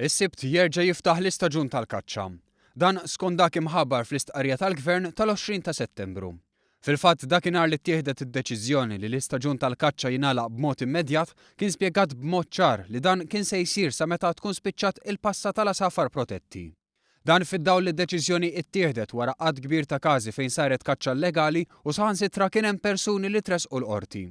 Is-Sibt jerġa' jiftaħ l-istaġun tal-kaċċa. Dan skont dak imħabbar fl-istqarrija tal-Gvern tal-20 ta' Settembru. Fil-fatt dakinhar li ttieħdet id-deċiżjoni li l-istaġun tal-kaċċa jingħalaq b'mod immedjat kien spjegat b'mod ċar li dan kien se jsir sa meta tkun spiċċat il-passa tal-asafar protetti. Dan fid-dawl li d-deċiżjoni ttieħdet wara qatt kbir ta' każi fejn saret kaċċa legali u saħansitra kien hemm persuni li tresqu l-qorti.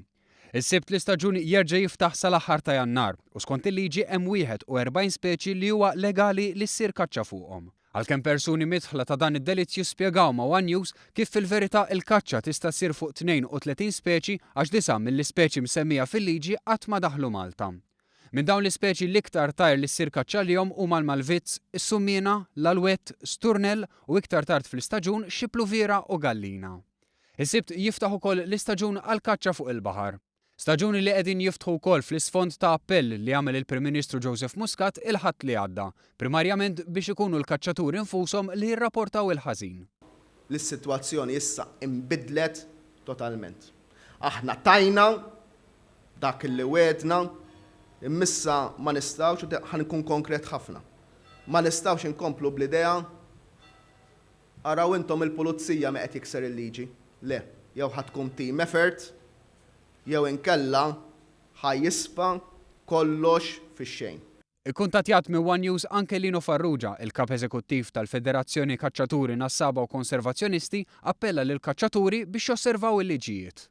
Is-Sibt l-istaġun jerġa' jiftaħ sal-aħħar ta' Jannar u skont il-liġi hemm 41 speċi li huwa legali li ssir kaċċa fuqhom. Għalkemm persuni midħla ta' dan id-delitt jispjegaw ma' One News kif fil-verità il-kaċċa tista' ssir fuq 32 speċi għax 9 mill-ispeċi msemmija fil-liġi qatt ma daħlu Malta. Minn dawn l-ispeċi l-iktar tajr li ssir kaċċa lihom huma l-malvizz, is-summina, l-alwett, sturnell u iktar tard fl-istaġun xi pluviera u gallina. Is-Sibt jiftaħ ukoll l-istaġun għall-kaċċa fuq il-baħar. Staġuni li qegħdin jiftħu wkoll fl-isfond ta' appell li għamel il-Prim Ministru Joseph Muscat il-ħadd li għadda, primarjament biex ikunu l-kaċċaturi infushom li jirrapportaw il-ħażin. L-sitwazzjoni issa inbidlet totalment. Aħna tajna dak li wedna, immissa ma nistgħux ħankun konkret ħafna. Ma nistgħux inkomplu bl-idea araw intom il-pulizija ma qed jikser il-liġi. Le, jew ħadkun team effort, jew inkella ħajjispa kollox fix-xejn. Ikkuntattjat minn One News anke Lino Farrugia, il-kap eżekuttiv tal-Federazzjoni Kaċċaturi Nassaba u Konservazzjonisti, appella lil kaċċaturi biex josservaw il-liġijiet.